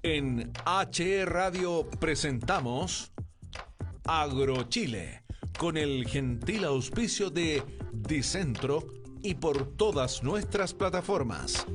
En HE Radio presentamos AgroChile, con el gentil auspicio de Dicentro y por todas nuestras plataformas.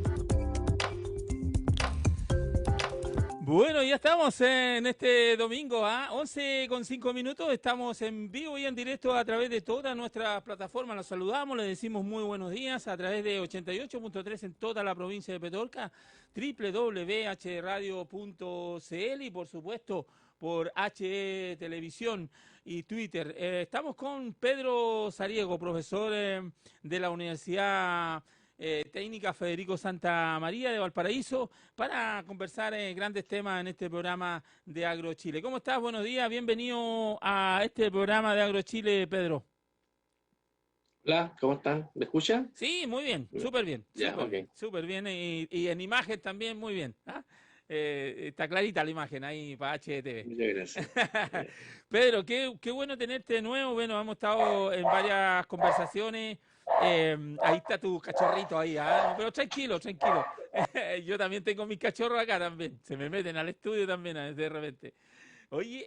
Bueno, ya estamos en este domingo a 11:05. Estamos en vivo y en directo a través de todas nuestras plataformas. Los saludamos, les decimos muy buenos días a través de 88.3 en toda la provincia de Petorca, www.hradio.cl y por supuesto por HE Televisión y Twitter. Estamos con Pedro Sariego, profesor de la Universidad Técnica Federico Santa María de Valparaíso, para conversar grandes temas en este programa de AgroChile. ¿Cómo estás? Buenos días, bienvenido a este programa de AgroChile, Pedro. Hola, ¿cómo están? ¿Me escuchan? Sí, muy bien, súper bien, Ya, ok. súper bien y en imagen también muy bien. ¿Ah? Está clarita la imagen ahí para HTV. Muchas gracias. Pedro, qué bueno tenerte de nuevo. Bueno, hemos estado en varias conversaciones. Ahí está tu cachorrito ahí, ¿ah? No, pero tranquilo. Yo también tengo mis cachorros acá también. Se me meten al estudio también de repente. Oye,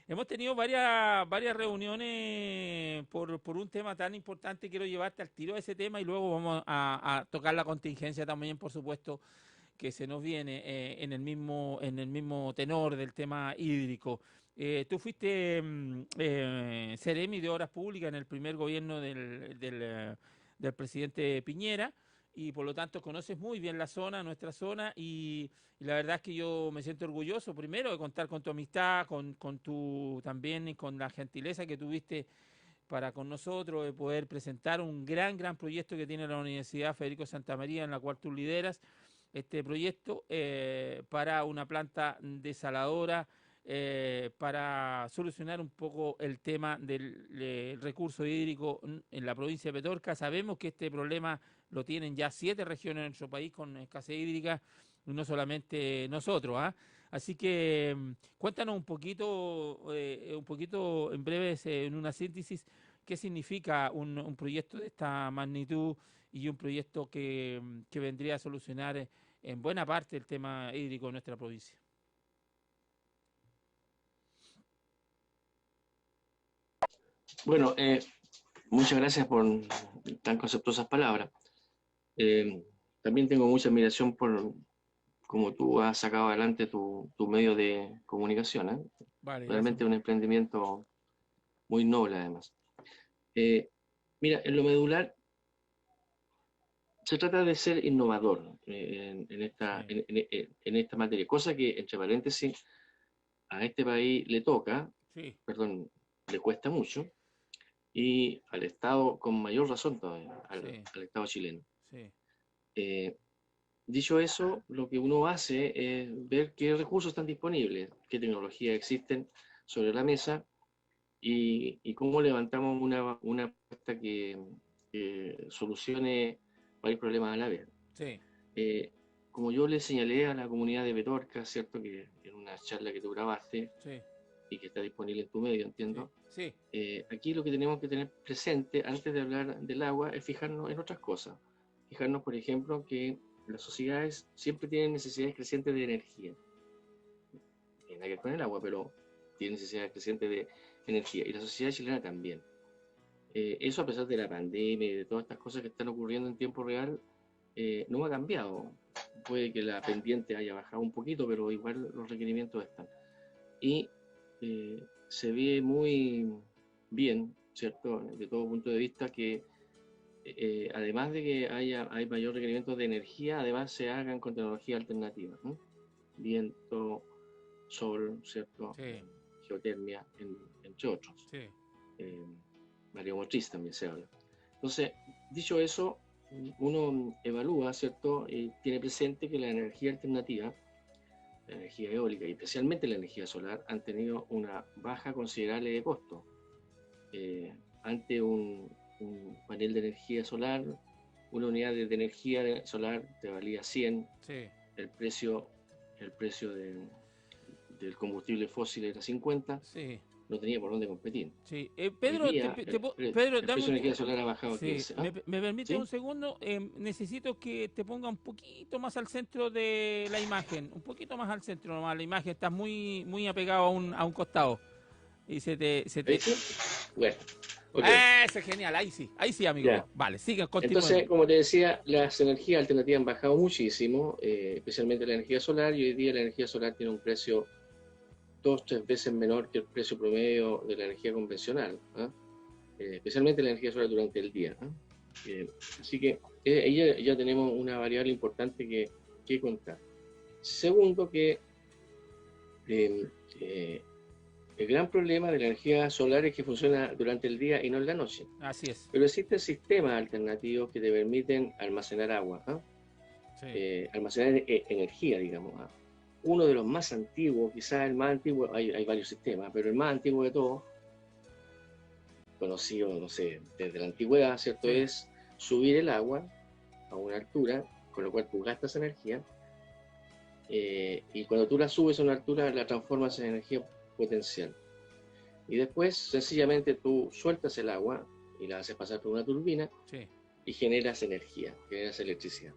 hemos tenido varias reuniones por un tema tan importante. Quiero llevarte al tiro de ese tema y luego vamos a tocar la contingencia también, por supuesto, que se nos viene en el mismo tenor del tema hídrico. Tú fuiste Seremi de Obras Públicas en el primer gobierno del presidente Piñera y por lo tanto conoces muy bien la zona, nuestra zona, y la verdad es que yo me siento orgulloso primero de contar con tu amistad, con tu también y con la gentileza que tuviste para con nosotros de poder presentar un gran proyecto que tiene la Universidad Federico Santa María, en la cual tú lideras este proyecto para una planta desaladora para solucionar un poco el tema del recurso hídrico en la provincia de Petorca. Sabemos que este problema lo tienen ya 7 regiones en nuestro país con escasez hídrica, no solamente nosotros, ¿ah? Así que cuéntanos un poquito en breve, en una síntesis, qué significa un proyecto de esta magnitud y un proyecto que vendría a solucionar en buena parte el tema hídrico de nuestra provincia. Bueno, muchas gracias por tan conceptuosas palabras. También tengo mucha admiración por cómo tú has sacado adelante tu medio de comunicación, ¿eh? Vale, gracias. Realmente un emprendimiento muy noble, además. Mira, en lo medular se trata de ser innovador en esta materia, cosa que, entre paréntesis, a este país le toca, Sí, perdón, le cuesta mucho, y al Estado con mayor razón todavía, sí, al Estado chileno. sí. Eh, Dicho eso, lo que uno hace es ver qué recursos están disponibles, qué tecnologías existen sobre la mesa y cómo levantamos una apuesta que solucione varios problemas a la vez. Sí, Eh, Como yo le señalé a la comunidad de Petorca, ¿cierto? Que en una charla que tú grabaste sí, y que está disponible en tu medio, sí, entiendo, sí, aquí lo que tenemos que tener presente antes de hablar del agua es fijarnos en otras cosas. Fijarnos, por ejemplo, que las sociedades siempre tienen necesidades crecientes de energía. Tiene que ver con el agua, pero tiene necesidades crecientes de energía. Y la sociedad chilena también. Eso a pesar de la pandemia y de todas estas cosas que están ocurriendo en tiempo real, no ha cambiado. Puede que la pendiente haya bajado un poquito, pero igual los requerimientos están. Y se ve muy bien, ¿cierto? De todo punto de vista que además de que hay mayor requerimiento de energía, además se hagan con tecnología alternativa, ¿no? Viento, sol, ¿cierto? sí, Geotermia, entre otros. sí, Eh, Mareomotriz también se habla. Entonces, dicho eso, uno evalúa, ¿cierto? Tiene presente que la energía alternativa, la energía eólica y especialmente la energía solar han tenido una baja considerable de costo. Ante un panel de energía solar, una unidad de energía solar te valía 100, sí, el precio del combustible fósil era 50, sí, no tenía por dónde competir. Sí. Hoy Pedro, día, Pedro, el dame precio de energía solar ha bajado sí, 15. me permite ¿Sí? un segundo. Necesito que te ponga un poquito más al centro de la imagen, un poquito más al centro nomás. La imagen está muy, muy apegado a un costado y se ¿Ahí te. sí? Bueno, ok. Eso es genial, ahí sí, amigo Ya. mío. Vale, sigue, Entonces, continuemos. como te decía, las energías alternativas han bajado muchísimo, especialmente la energía solar, y hoy día la energía solar tiene un precio 2 o 3 veces menor que el precio promedio de la energía convencional, ¿ah? Especialmente la energía solar durante el día, ¿ah? Así que ahí ya tenemos una variable importante que contar. Segundo, que eh, eh, el gran problema de la energía solar es que funciona durante el día y no en la noche. Así es. Pero existen sistemas alternativos que te permiten almacenar agua, ¿ah? Sí. Almacenar energía, digamos, ¿ah? Uno de los más antiguos, quizás el más antiguo, hay varios sistemas, pero el más antiguo de todos, conocido, no sé, desde la antigüedad, ¿cierto? Sí. Es subir el agua a una altura, con lo cual tú gastas energía, y cuando tú la subes a una altura, la transformas en energía potencial. Y después, sencillamente, tú sueltas el agua y la haces pasar por una turbina Sí. y generas energía, generas electricidad.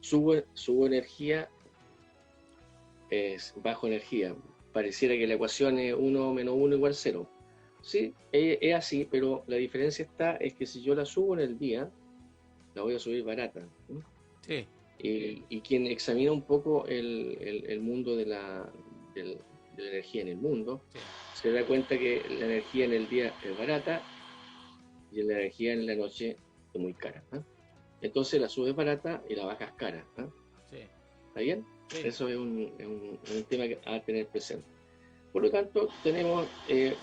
Subo energía es bajo energía. Pareciera que la ecuación es 1 menos 1 igual 0. Sí, es así, pero la diferencia es que si yo la subo en el día, la voy a subir barata. ¿No? Sí. Y quien examina un poco el mundo de la energía en el mundo, Sí. se da cuenta que la energía en el día es barata y la energía en la noche es muy cara. ¿Eh? Entonces la subes barata y la bajas cara. ¿Eh? Sí. ¿Está bien? Sí. Eso es un tema a tener presente. Por lo tanto, tenemos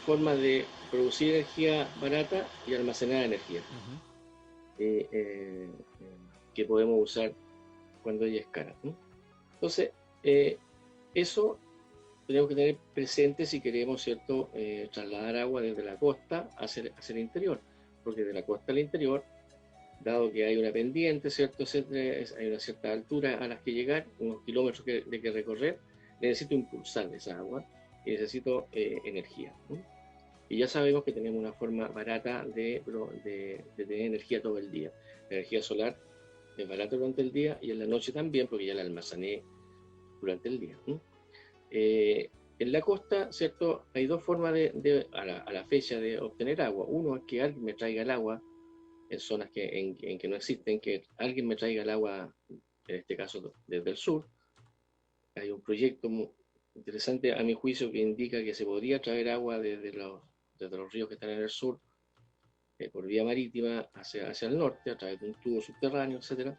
formas de producir energía barata y almacenar energía que podemos usar cuando ella es cara. ¿No? Entonces, eso tenemos que tener presente si queremos, ¿cierto?, trasladar agua desde la costa hacia el interior, porque de la costa al interior, dado que hay una pendiente, ¿cierto?, hay una cierta altura a las que llegar, unos kilómetros de que recorrer, necesito impulsar esa agua y necesito energía. ¿No? Y ya sabemos que tenemos una forma barata de tener energía todo el día. La energía solar es barata durante el día y en la noche también, porque ya la almacené durante el día. ¿No? En la costa, ¿cierto? Hay dos formas a la fecha de obtener agua. Uno es que alguien me traiga el agua en zonas en que no existen, que alguien me traiga el agua, en este caso desde el sur. Hay un proyecto muy interesante, a mi juicio, que indica que se podría traer agua desde los ríos que están en el sur, por vía marítima hacia el norte, a través de un tubo subterráneo, etc.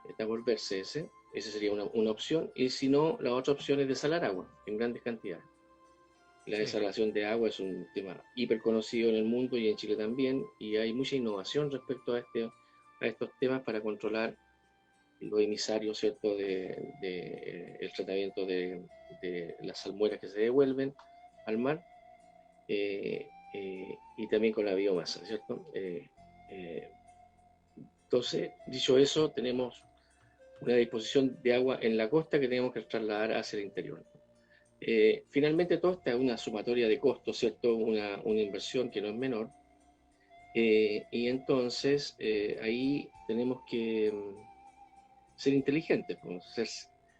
Está por verse ese. Esa sería una opción. Y si no, la otra opción es desalar agua en grandes cantidades. La desalación de agua es un tema hiper conocido en el mundo y en Chile también. Y hay mucha innovación respecto a estos temas para controlar los emisarios, ¿cierto?, el tratamiento de las salmueras que se devuelven al mar. Y también con la biomasa, ¿cierto? Entonces, dicho eso, tenemos una disposición de agua en la costa que tenemos que trasladar hacia el interior. Finalmente, todo está es una sumatoria de costos, ¿cierto? Una inversión que no es menor. Y entonces, ahí tenemos que ser inteligentes, pues, ser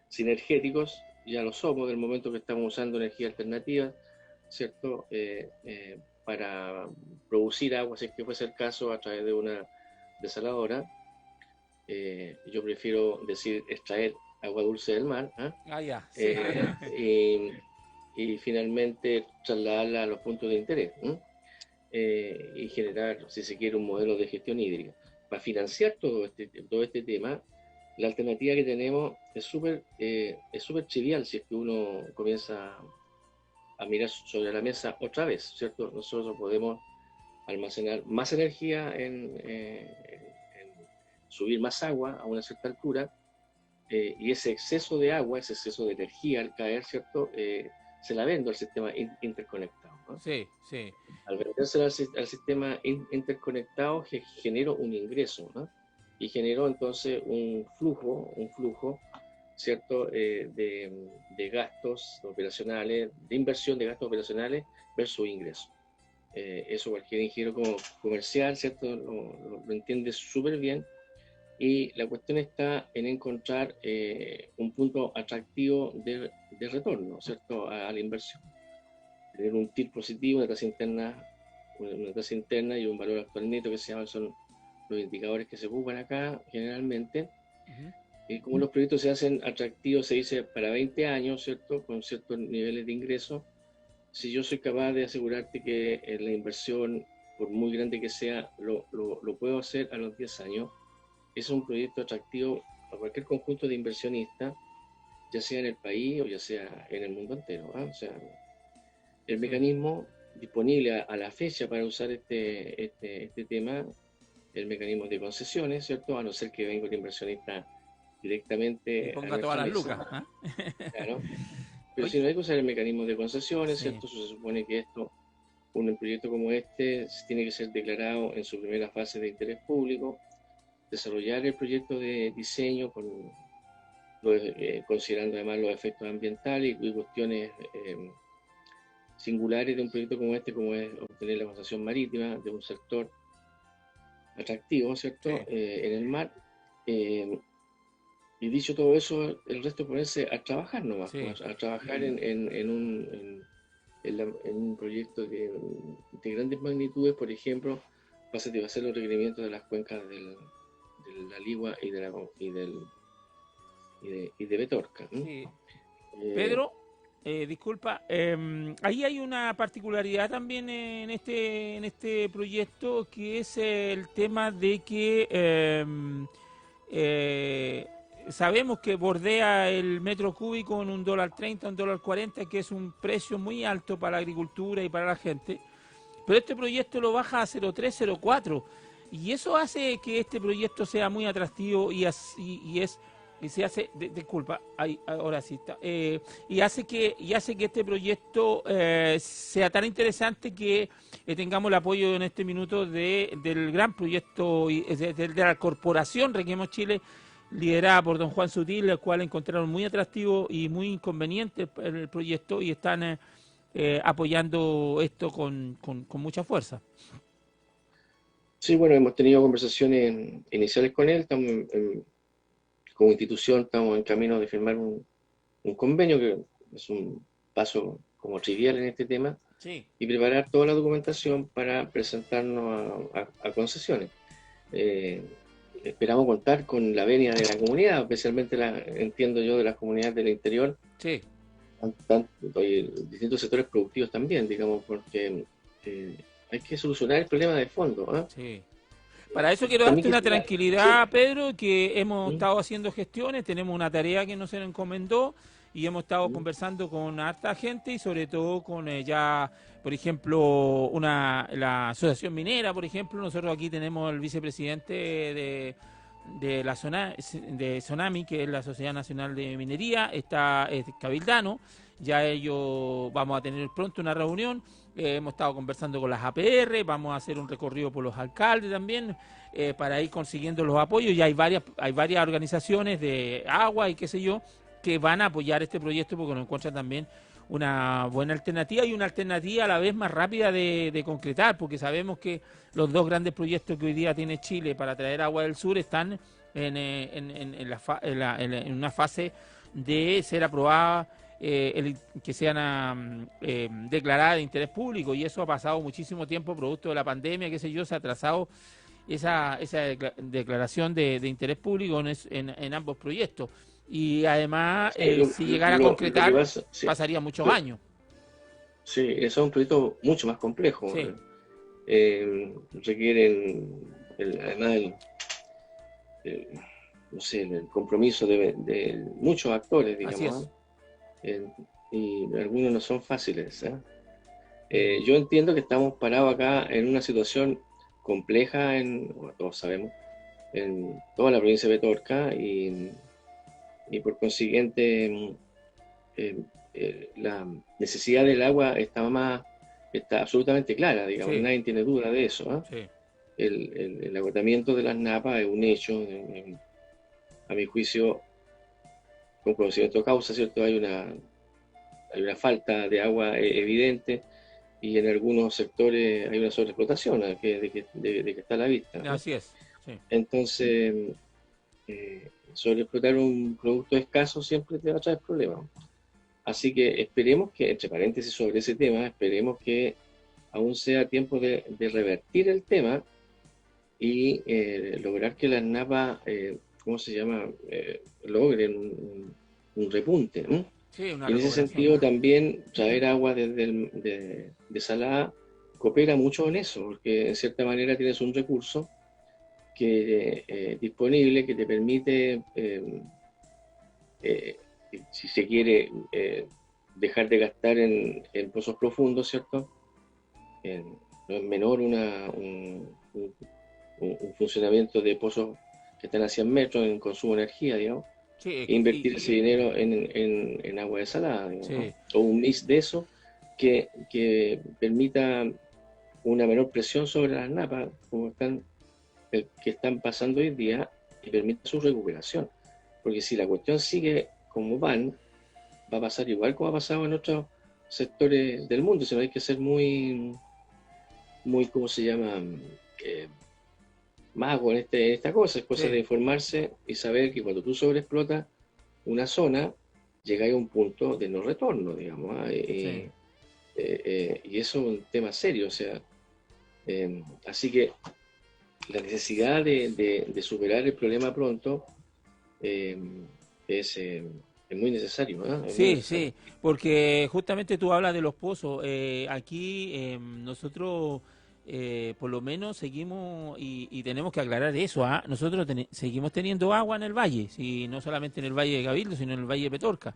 sinergéticos, ya lo somos del momento que estamos usando energía alternativa, ¿cierto? Para producir agua, si es que fuese el caso, a través de una desaladora. Yo prefiero decir extraer agua dulce del mar, ¿eh? Ya, sí. Y finalmente trasladarla a los puntos de interés, y generar, si se quiere, un modelo de gestión hídrica. Para financiar todo este tema, la alternativa que tenemos es súper trivial si es que uno comienza a mirar sobre la mesa otra vez, ¿cierto? Nosotros podemos almacenar más energía en subir más agua a una cierta altura, y ese exceso de agua, ese exceso de energía al caer, ¿cierto?, se la vendo al sistema interconectado. ¿No? Sí, sí. Al venderse al sistema interconectado, genero un ingreso, ¿no? Y generó entonces un flujo ¿cierto? De gastos operacionales, de inversión de gastos operacionales versus ingresos. Eso cualquier ingeniero como comercial, ¿cierto? Lo entiende súper bien. Y la cuestión está en encontrar un punto atractivo de retorno, ¿cierto? A la inversión. Tener un TIR positivo, una tasa interna y un valor actual neto que se llaman, son los indicadores que se ocupan acá generalmente. Y como los proyectos se hacen atractivos, se dice para 20 años, ¿cierto? Con ciertos niveles de ingresos. Si yo soy capaz de asegurarte que la inversión, por muy grande que sea, lo puedo hacer a los 10 años, es un proyecto atractivo a cualquier conjunto de inversionistas, ya sea en el país o ya sea en el mundo entero. O sea, el mecanismo disponible a la fecha para usar este tema, el mecanismo de concesiones, ¿cierto? A no ser que venga un inversionista directamente Y a ponga todas nuestra las mesa. lucas. Claro. Pero Oye, si no hay que usar el mecanismo de concesiones, sí. ¿cierto? Se supone que un proyecto como este tiene que ser declarado en su primera fase de interés público, desarrollar el proyecto de diseño considerando además los efectos ambientales y cuestiones singulares de un proyecto como este, como es obtener la concesión marítima de un sector atractivo, ¿cierto? Sí. En el mar. Y dicho todo eso, el resto es ponerse a trabajar nomás, Sí. pues, a trabajar en un proyecto de grandes magnitudes. Por ejemplo, va a satisfacer los requerimientos de las cuencas de la Ligua y de Betorca. Sí. Eh, Pedro, disculpa, ahí hay una particularidad también en este proyecto, que es el tema de que eh, sabemos que bordea el metro cúbico en $1.30, $1.40, que es un precio muy alto para la agricultura y para la gente, pero este proyecto lo baja a 0.3, 0.4, y eso hace que este proyecto sea muy atractivo y se hace, disculpa, ahora sí está, y hace que este proyecto sea tan interesante que tengamos el apoyo en este minuto del gran proyecto de la corporación Requemos Chile, liderada por don Juan Sutil, el cual encontraron muy atractivo y muy inconveniente el proyecto, y están apoyando esto con mucha fuerza. sí, bueno, hemos tenido conversaciones iniciales con él. Como institución estamos en camino de firmar un convenio, que es un paso como trivial en este tema, Sí. y preparar toda la documentación para presentarnos a concesiones. Eh, Esperamos contar con la venia de la comunidad, especialmente entiendo yo, de las comunidades del interior, Sí. y distintos sectores productivos también, digamos, porque hay que solucionar el problema de fondo, ¿eh? Sí. Para eso quiero También darte una quisiera, sí, tranquilidad, Pedro, que hemos ¿Mm? estado haciendo gestiones, tenemos una tarea que nos se nos encomendó y hemos estado ¿Mm? conversando con harta gente y sobre todo con ya, por ejemplo, la Asociación Minera, por ejemplo. Nosotros aquí tenemos el vicepresidente de la zona de Sonami, que es la Sociedad Nacional de Minería, está Cabildano. Ya ellos vamos a tener pronto una reunión. Hemos estado conversando con las APR, vamos a hacer un recorrido por los alcaldes también, para ir consiguiendo los apoyos. Y hay varias organizaciones de agua y qué sé yo, que van a apoyar este proyecto porque nos encuentran también una buena alternativa, y una alternativa a la vez más rápida de concretar, porque sabemos que los dos grandes proyectos que hoy día tiene Chile para traer agua del sur están en una fase de ser aprobada, que sean declaradas de interés público, y eso ha pasado muchísimo tiempo producto de la pandemia, qué sé yo, se ha atrasado esa declaración de interés público en ambos proyectos. Y además, Sí, si llegara a lo que concretar, pasa, sí, pasaría muchos años. sí, eso es un proyecto mucho más complejo. Sí, Requieren, además, el- no sé, el compromiso de muchos actores, así digamos, es. ¿eh? Y algunos no son fáciles, ¿eh? Mm. Yo entiendo que estamos parados acá en una situación compleja, bueno, todos sabemos, en toda la provincia de Petorca, y por consiguiente eh, la necesidad del agua está absolutamente clara, digamos, Sí, nadie tiene duda de eso, ¿eh? sí, El agotamiento de las napas es un hecho, a mi juicio, con conocimiento de causa, ¿cierto? Hay una falta de agua evidente y en algunos sectores hay una sobreexplotación de que está a la vista, ¿no? Así es. Sí. Entonces, sobreexplotar un producto escaso siempre te va a traer problemas. Así que esperemos que, entre paréntesis sobre ese tema, esperemos que aún sea tiempo de revertir el tema y lograr que las napas, ¿cómo se llama?, logren un repunte, ¿no? Sí, una Y en ese recuperación. sentido también traer agua desalada coopera mucho en eso, porque en cierta manera tienes un recurso que disponible que te permite, si se quiere, dejar de gastar en pozos profundos, ¿cierto? No es menor un funcionamiento de pozos que están a 100 metros en consumo de energía, digamos, Sí, e invertir ese dinero en agua desalada, digamos, sí. ¿no? O un mix de eso que permita una menor presión sobre las napas, como que están pasando hoy día, y permita su recuperación. Porque si la cuestión sigue como va a pasar igual como ha pasado en otros sectores del mundo, sino hay que ser muy, ¿cómo se llama?, mago en esta cosa, es cosa Sí. de informarse y saber que cuando tú sobreexplotas una zona, llegáis a un punto de no retorno, digamos, ¿ah? Sí. Y eso es un tema serio, o sea, así que la necesidad de superar el problema pronto es muy necesario, ¿ah? Es muy Sí, necesario. sí, porque justamente tú hablas de los pozos. Aquí nosotros por lo menos seguimos y tenemos que aclarar eso. ¿Ah? Nosotros seguimos teniendo agua en el valle, sí, no solamente en el valle de Cabildo, sino en el valle de Petorca.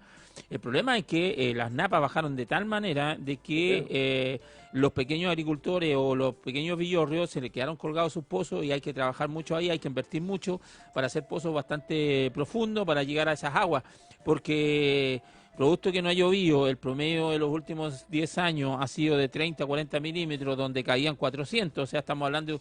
El problema es que las napas bajaron de tal manera de que los pequeños agricultores o los pequeños villorrios se le quedaron colgados sus pozos y hay que trabajar mucho ahí, hay que invertir mucho para hacer pozos bastante profundos para llegar a esas aguas, porque producto que no ha llovido, el promedio de los últimos 10 años ha sido de 30 a 40 milímetros, donde caían 400, o sea, estamos hablando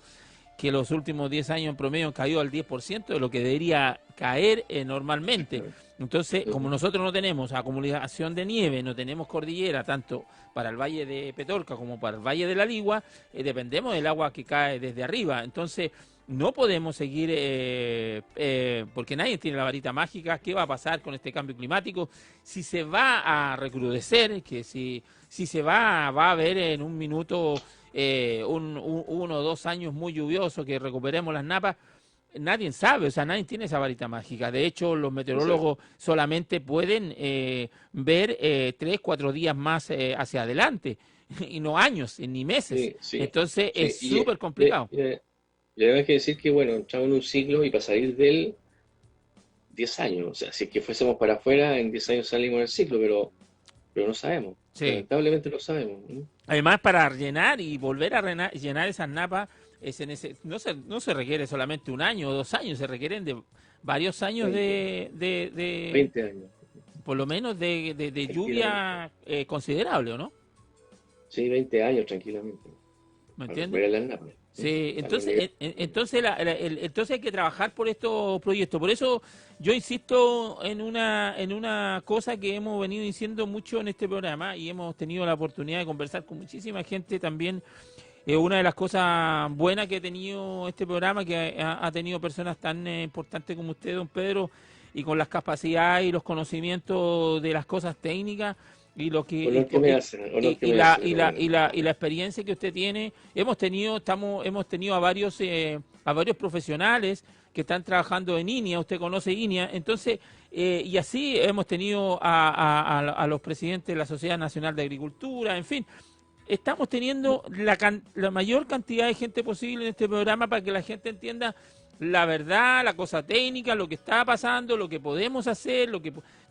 que los últimos 10 años en promedio han caído al 10% de lo que debería caer normalmente. Entonces, como nosotros no tenemos acumulación de nieve, no tenemos cordillera, tanto para el Valle de Petorca como para el Valle de la Ligua, dependemos del agua que cae desde arriba. Entonces, no podemos seguir, porque nadie tiene la varita mágica. ¿Qué va a pasar con este cambio climático? Si se va a recrudecer, que si se va a haber en un minuto 1 o 2 años muy lluviosos, que recuperemos las napas, nadie sabe, o sea, nadie tiene esa varita mágica. De hecho, los meteorólogos solamente pueden ver 3, 4 días más hacia adelante, y no años, ni meses. Sí, sí, Entonces, sí. es súper complicado. Y además hay que decir que, bueno, entramos en un ciclo y para salir de él, 10 años. O sea, si es que fuésemos para afuera, en 10 años salimos del ciclo, pero no sabemos. Sí. Lamentablemente no sabemos, ¿no? Además, para llenar y volver a llenar esas napas, no se requiere solamente 1 año o 2 años, se requieren de varios años 20 años. por lo menos de lluvia considerable, ¿o no? Sí, 20 años tranquilamente. ¿Me Para entiendes? recuperar las napas. Sí, entonces hay que trabajar por estos proyectos. Por eso yo insisto en una cosa que hemos venido diciendo mucho en este programa y hemos tenido la oportunidad de conversar con muchísima gente también. Una de las cosas buenas que ha tenido este programa, que ha tenido personas tan importantes como usted, don Pedro, y con las capacidades y los conocimientos de las cosas técnicas y lo que y la experiencia que usted tiene. Hemos tenido a varios profesionales que están trabajando en INEA. Usted conoce INEA, entonces y así hemos tenido a los presidentes de la Sociedad Nacional de Agricultura, en fin. Estamos teniendo la mayor cantidad de gente posible en este programa para que la gente entienda la verdad, la cosa técnica, lo que está pasando, lo que podemos hacer,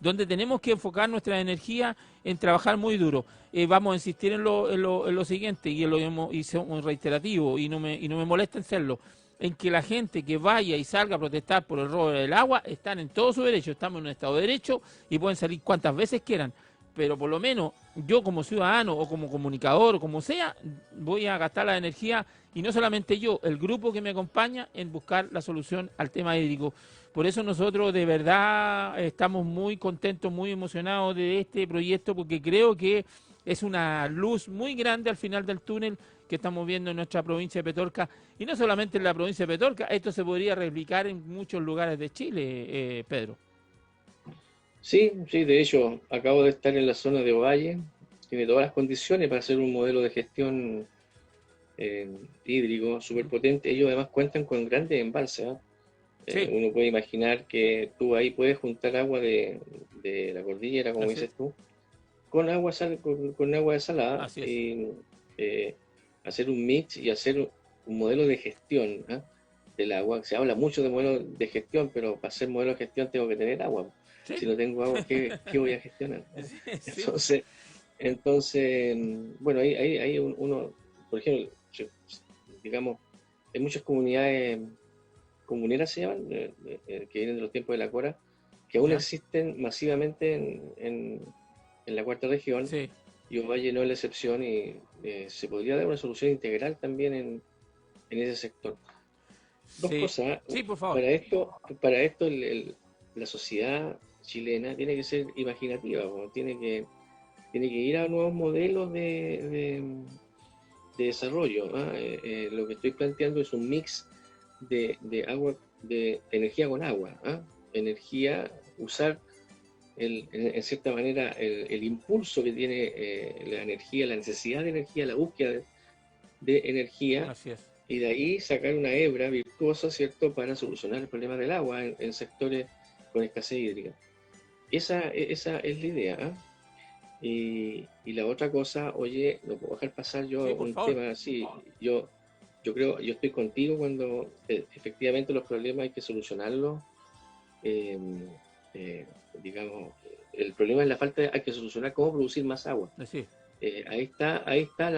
donde tenemos que enfocar nuestra energía en trabajar muy duro. Vamos a insistir en lo siguiente, y somos reiterativos, y no me molesta en serlo, en que la gente que vaya y salga a protestar por el robo del agua están en todo su derecho. Estamos en un Estado de Derecho y pueden salir cuantas veces quieran, pero por lo menos yo como ciudadano o como comunicador o como sea, voy a gastar la energía, y no solamente yo, el grupo que me acompaña, en buscar la solución al tema hídrico, Por eso nosotros de verdad estamos muy contentos, muy emocionados de este proyecto, porque creo que es una luz muy grande al final del túnel que estamos viendo en nuestra provincia de Petorca, y no solamente en la provincia de Petorca, esto se podría replicar en muchos lugares de Chile, Pedro. Sí, sí, de hecho, acabo de estar en la zona de Ovalle, tiene todas las condiciones para hacer un modelo de gestión hídrico súper potente. Ellos además cuentan con grandes embalses, ¿eh? Sí. Uno puede imaginar que tú ahí puedes juntar agua de la cordillera, como Así dices es. tú, con agua, con agua desalada, Así es. y hacer un mix y hacer un modelo de gestión, ¿eh? Del agua. Se habla mucho de modelo de gestión, pero para hacer modelo de gestión tengo que tener agua. Sí. Si no tengo agua, ¿qué voy a gestionar? Sí. Entonces, bueno, ahí uno, por ejemplo, digamos, hay muchas comunidades comuneras se llaman, que vienen de los tiempos de la Cora, que aún ¿Ya? existen masivamente en la cuarta región, Sí. y Ovalle no es la excepción, y se podría dar una solución integral también en ese sector. Dos Sí. cosas. Sí, por favor. Para esto la sociedad chilena tiene que ser imaginativa, tiene que ir a nuevos modelos de desarrollo, ¿ah? Lo que estoy planteando es un mix de agua, de energía con agua, ¿ah? Energía, usar en cierta manera el impulso que tiene la energía, la necesidad de energía, la búsqueda de energía, Así es. y de ahí sacar una hebra virtuosa, ¿cierto?, para solucionar el problema del agua en sectores con escasez hídrica. Esa es la idea, ¿ah? Y la otra cosa, oye, no puedo dejar pasar Sí, yo por un favor. tema así. Yo creo, yo estoy contigo cuando efectivamente los problemas hay que solucionarlos. eh, eh, digamos, el problema es la falta hay que solucionar cómo producir más agua. Así es. Ahí está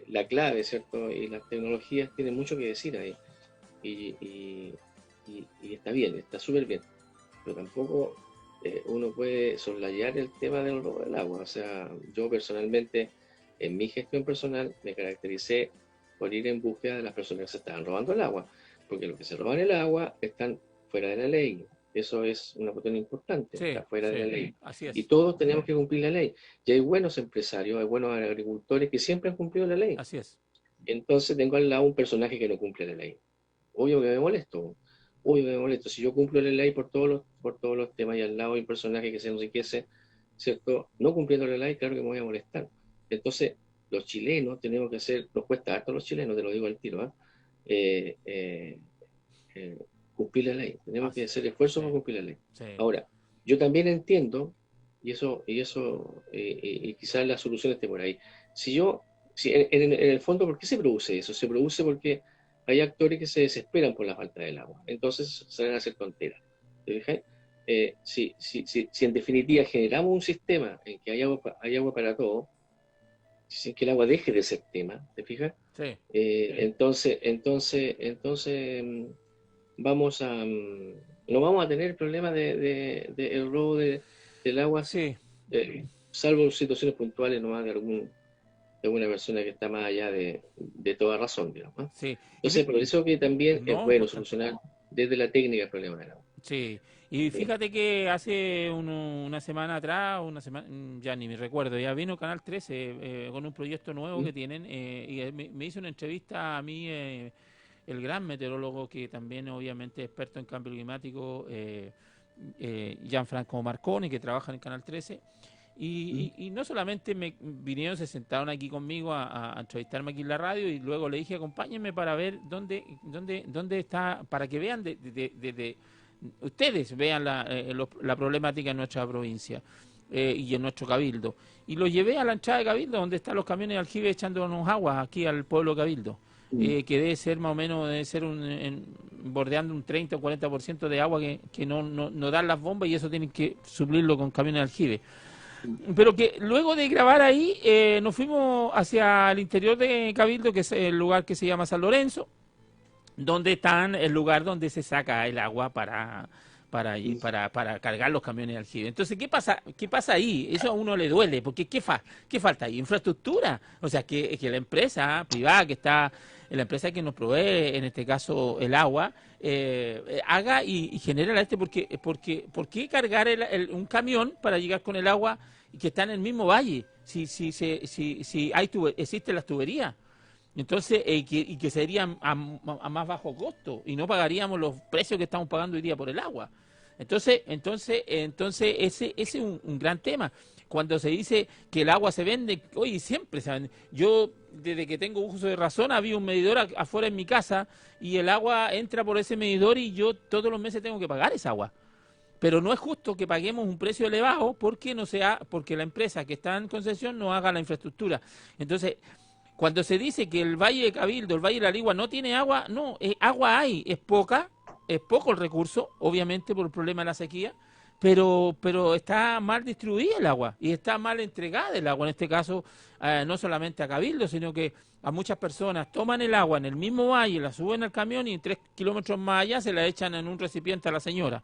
la clave, ¿cierto? Y las tecnologías tienen mucho que decir ahí. Y, y- y está bien, está súper bien. Pero tampoco uno puede soslayar el tema del robo del agua. O sea, yo personalmente, en mi gestión personal, me caractericé por ir en búsqueda de las personas que se estaban robando el agua. Porque los que se roban el agua están fuera de la ley. Eso es una cuestión importante, Sí, está fuera de la sí. ley. Así Y es. todos tenemos que cumplir la ley. Y hay buenos empresarios, hay buenos agricultores que siempre han cumplido la ley. Así es. Entonces tengo al lado un personaje que no cumple la ley. Obvio que me molesto. Obvio que me molesto. Si yo cumplo la ley por todos los temas, y al lado hay un personaje que se enriquece, ¿cierto? No cumpliendo la ley, claro que me voy a molestar. Entonces, los chilenos tenemos que hacer, nos cuesta harto a los chilenos, te lo digo al tiro, ¿eh? Eh, eh, eh, Cumplir la ley. Tenemos que Así. hacer esfuerzos Sí. para cumplir la ley. Sí. Ahora, yo también entiendo, y quizás la solución esté por ahí. Si en el fondo, ¿por qué se produce eso? Se produce porque hay actores que se desesperan por la falta del agua. Entonces salen a hacer tonteras. ¿Te fijas? Si en definitiva generamos un sistema en que hay agua para todo, sin que el agua deje de ser tema, ¿te fijas? Sí. Entonces no vamos a tener problemas de el robo del agua, Sí. salvo situaciones puntuales nomás de alguna persona que está más allá de toda razón, digamos, ¿no? Sí. Entonces, por eso que también es No, bueno importante. solucionar desde la técnica el problema del agua. Sí, y Sí. fíjate que hace una semana atrás, ya ni me recuerdo, ya vino Canal 13 con un proyecto nuevo que ¿Mm? tienen, y me hizo una entrevista a mí, el gran meteorólogo que también obviamente es experto en cambio climático, Gianfranco Marconi, que trabaja en Canal 13. ¿Mm? Y no solamente me vinieron, se sentaron aquí conmigo a entrevistarme aquí en la radio, y luego le dije acompáñenme para ver dónde está, para que vean ustedes vean la problemática en nuestra provincia, y en nuestro cabildo. Y lo llevé a la entrada de Cabildo, donde están los camiones de aljibe echándonos aguas aquí al pueblo de Cabildo, ¿Mm? que debe ser más o menos, bordeando un 30 o 40% de agua que no dan las bombas, y eso tienen que suplirlo con camiones de aljibe. Pero que luego de grabar ahí, nos fuimos hacia el interior de Cabildo, que es el lugar que se llama San Lorenzo, donde están el lugar donde se saca el agua para cargar los camiones de aljibe. Entonces, ¿qué pasa ahí? Eso a uno le duele, porque ¿qué falta ahí? Infraestructura. O sea, que la empresa privada la empresa que nos provee, en este caso el agua, haga y genere ¿por qué cargar un camión para llegar con el agua y que está en el mismo valle? Si existen las tuberías. Entonces, y que serían a más bajo costo y no pagaríamos los precios que estamos pagando hoy día por el agua. Entonces ese es un gran tema. Cuando se dice que el agua se vende, oye, siempre se vende. Yo, desde que tengo uso de razón, había un medidor afuera en mi casa y el agua entra por ese medidor y yo todos los meses tengo que pagar esa agua. Pero no es justo que paguemos un precio elevado porque porque la empresa que está en concesión no haga la infraestructura. Entonces, cuando se dice que el Valle de Cabildo, el Valle de la Ligua no tiene agua, no, agua hay, es poco el recurso, obviamente por el problema de la sequía, pero está mal distribuida el agua y está mal entregada el agua, en este caso no solamente a Cabildo, sino que a muchas personas toman el agua en el mismo valle, la suben al camión y 3 kilómetros más allá se la echan en un recipiente a la señora.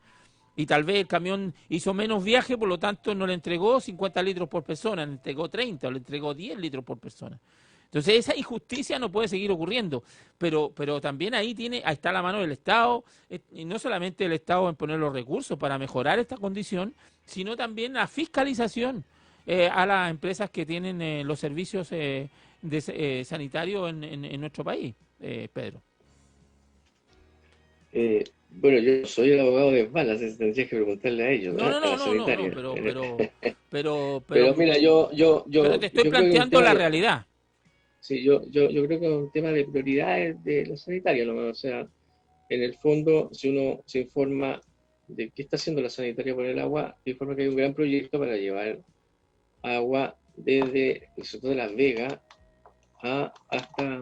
Y tal vez el camión hizo menos viaje, por lo tanto no le entregó 50 litros por persona, le entregó 30 o le entregó 10 litros por persona. Entonces esa injusticia no puede seguir ocurriendo, pero también ahí está la mano del Estado, y no solamente el Estado en poner los recursos para mejorar esta condición, sino también la fiscalización a las empresas que tienen los servicios sanitarios en nuestro país, Pedro. Bueno, yo soy el abogado de Balas, tendrías que preguntarle a ellos. No, pero mira, yo pero te estoy planteando la realidad. Sí, yo creo que es un tema de prioridades de la sanitaria, ¿no? O sea, en el fondo, si uno se informa de qué está haciendo la sanitaria por el agua, se informa que hay un gran proyecto para llevar agua desde el sector de Las Vegas hasta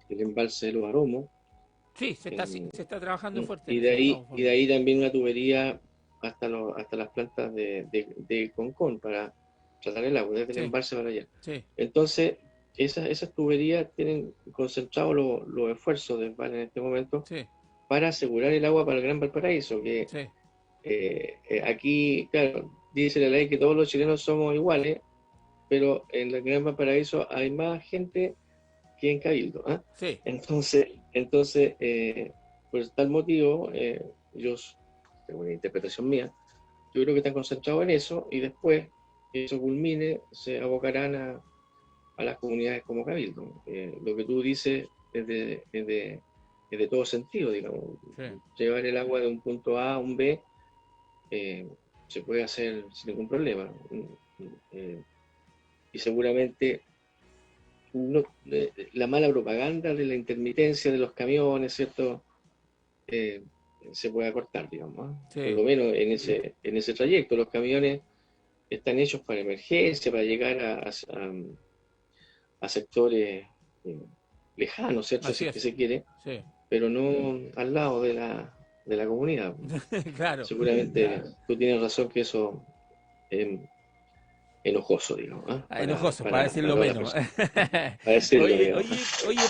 el embalse de Los Aromos. Sí, se está trabajando fuerte. Y de ahí también una tubería hasta las plantas de Concón para tratar el agua desde el embalse para allá. Sí. Entonces, esas tuberías tienen concentrados los esfuerzos de Vale en este momento para asegurar el agua para el Gran Valparaíso, que aquí, claro, dice la ley que todos los chilenos somos iguales, pero en el Gran Valparaíso hay más gente que en Cabildo. Sí. Entonces, por tal motivo, yo, según una interpretación mía, yo creo que están concentrados en eso y después que eso culmine, se abocarán a las comunidades como Cabildo. Lo que tú dices es de todo sentido, digamos. Llevar el agua de un punto A a un B se puede hacer sin ningún problema. Y seguramente la mala propaganda de la intermitencia de los camiones, ¿cierto? Se puede acortar, digamos. Por lo menos en ese trayecto. Los camiones están hechos para emergencia, para llegar a sectores lejanos, ¿cierto? Si se quiere, pero no al lado de la comunidad. Claro. Seguramente tú tienes razón que eso es enojoso, digamos. Enojoso, para decirlo menos. Oye,